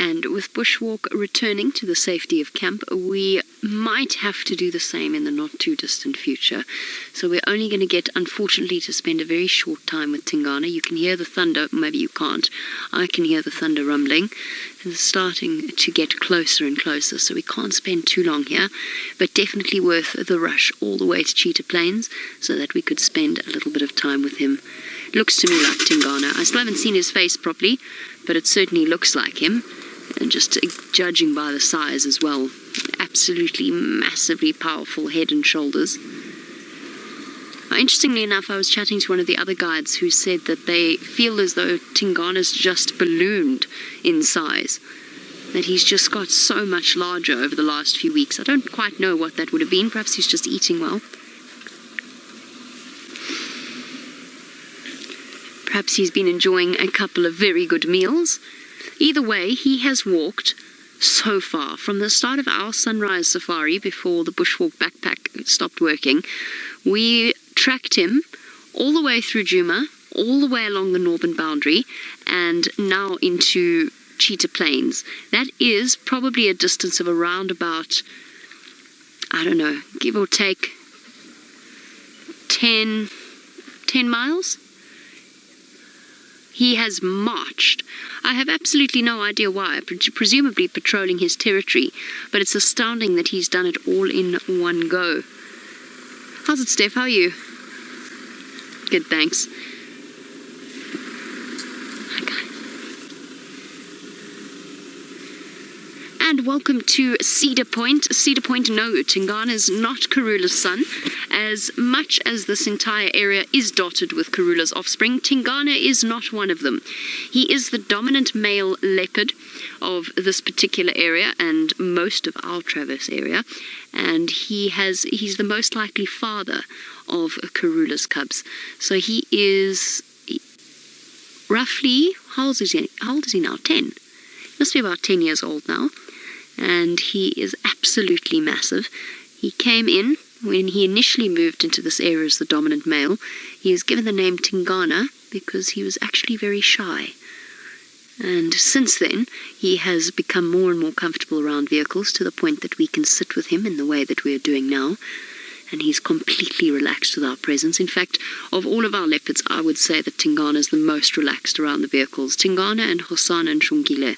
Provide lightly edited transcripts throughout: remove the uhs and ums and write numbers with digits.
And with bushwalk returning to the safety of camp, we might have to do the same in the not too distant future. So we're only going to get, unfortunately, to spend a very short time with Tingana. You can hear the thunder, maybe you can't. I can hear the thunder rumbling, and it's starting to get closer and closer, so we can't spend too long here, but definitely worth the rush all the way to Cheetah Plains so that we could spend a little bit of time with him. Looks to me like Tingana. I still haven't seen his face properly, but it certainly looks like him. And just judging by the size as well, absolutely massively powerful head and shoulders. Interestingly enough, I was chatting to one of the other guides who said that they feel as though Tingana's just ballooned in size, that he's just got so much larger over the last few weeks. I don't quite know what that would have been. Perhaps he's just eating well. Perhaps he's been enjoying a couple of very good meals. Either way, he has walked so far. From the start of our sunrise safari, before the bushwalk backpack stopped working, we tracked him all the way through Djuma, all the way along the northern boundary, and now into Cheetah Plains. That is probably a distance of around about, I don't know, give or take 10 miles. He has marched. I have absolutely no idea why, presumably patrolling his territory, but it's astounding that he's done it all in one go. How's it, Steph? How are you? Good, thanks. Hi, guys. And welcome to Cedar Point. Cedar Point, no, Tingana is not Karula's son. As much as this entire area is dotted with Karula's offspring, Tingana is not one of them. He is the dominant male leopard of this particular area and most of our Traverse area, and he's the most likely father of Karula's cubs. So he is roughly, how old is he now? 10. He must be about 10 years old now, and he is absolutely massive. He came in when he initially moved into this area as the dominant male. He is given the name Tingana because he was actually very shy. And since then, he has become more and more comfortable around vehicles to the point that we can sit with him in the way that we are doing now. And he's completely relaxed with our presence. In fact, of all of our leopards, I would say that Tingana is the most relaxed around the vehicles. Tingana and Hosana and Shungile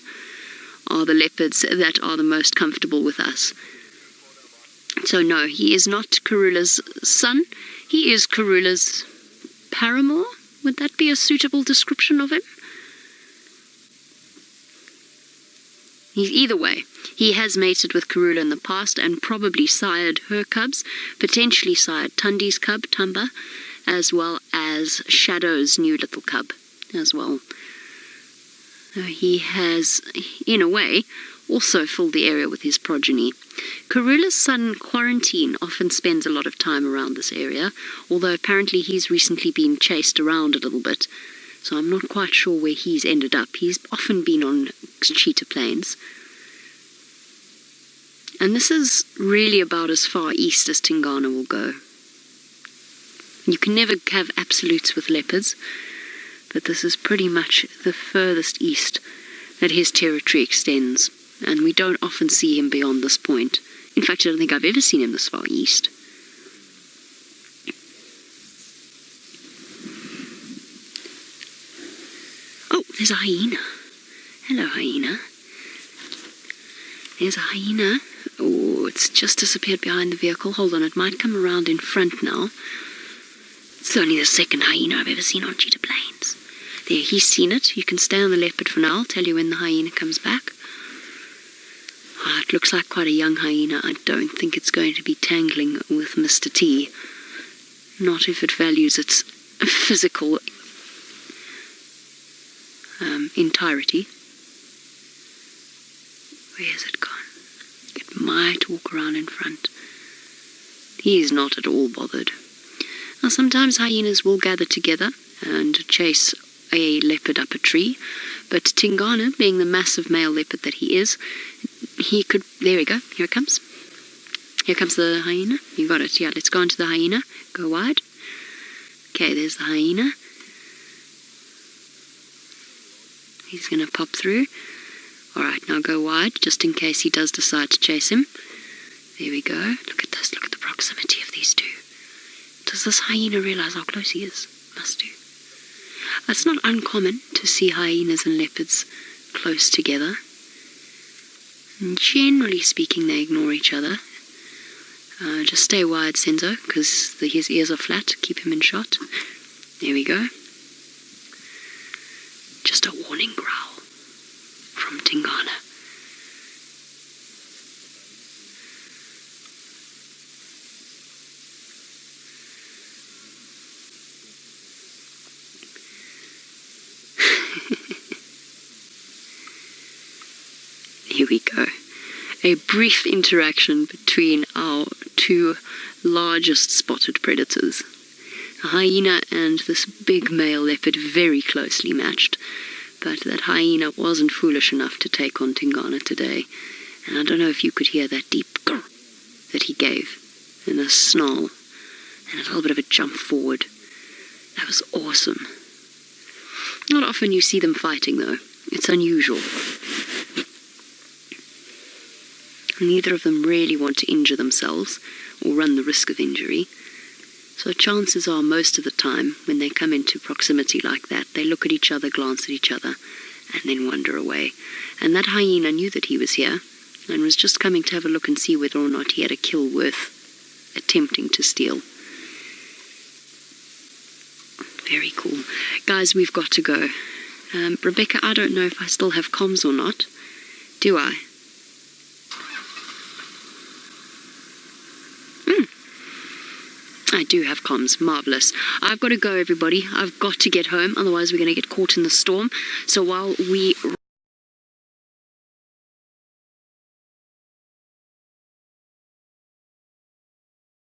are the leopards that are the most comfortable with us. So no, he is not Karula's son. He is Karula's paramour. Would that be a suitable description of him? Either way, he has mated with Karula in the past and probably sired her cubs, potentially sired Tundi's cub, Tamba, as well as Shadow's new little cub as well. He has, in a way, also filled the area with his progeny. Karula's son Quarantine often spends a lot of time around this area, although apparently he's recently been chased around a little bit, so I'm not quite sure where he's ended up. He's often been on Cheetah Plains. And this is really about as far east as Tingana will go. You can never have absolutes with leopards, but this is pretty much the furthest east that his territory extends, and we don't often see him beyond this point. In fact, I don't think I've ever seen him this far east. Oh, there's a hyena. Hello, hyena. There's a hyena. Oh, it's just disappeared behind the vehicle. Hold on, it might come around in front now. It's only the second hyena I've ever seen on Cheetah Plains. There, he's seen it. You can stay on the leopard for now. I'll tell you when the hyena comes back. Oh, it looks like quite a young hyena. I don't think it's going to be tangling with Mr. T. Not if it values its physical entirety. Where has it gone? It might walk around in front. He's not at all bothered. Now, sometimes hyenas will gather together and chase a leopard up a tree, but Tingana, being the massive male leopard that he is, he could... There we go. Here it comes. Here comes the hyena. You got it. Yeah, let's go into the hyena. Go wide. Okay, there's the hyena. He's going to pop through. Alright, now go wide, just in case he does decide to chase him. There we go. Look at this, look at the proximity of these two. Does this hyena realize how close he is? Must do. It's not uncommon to see hyenas and leopards close together. And generally speaking, they ignore each other. Just stay wide, Senzo, because his ears are flat. Keep him in shot. There we go. Just a warning growl from Tingana. Here we go. A brief interaction between our two largest spotted predators. A hyena and this big male leopard, very closely matched. But that hyena wasn't foolish enough to take on Tingana today. And I don't know if you could hear that deep grr that he gave, and a snarl, and a little bit of a jump forward. That was awesome. Not often you see them fighting, though. It's unusual. Neither of them really want to injure themselves or run the risk of injury. So chances are most of the time when they come into proximity like that, they look at each other, glance at each other, and then wander away. And that hyena knew that he was here and was just coming to have a look and see whether or not he had a kill worth attempting to steal. Very cool. Guys, we've got to go. Rebecca, I don't know if I still have comms or not. Do I? I do have comms. Marvellous. I've got to go, everybody. I've got to get home, otherwise we're going to get caught in the storm. So while we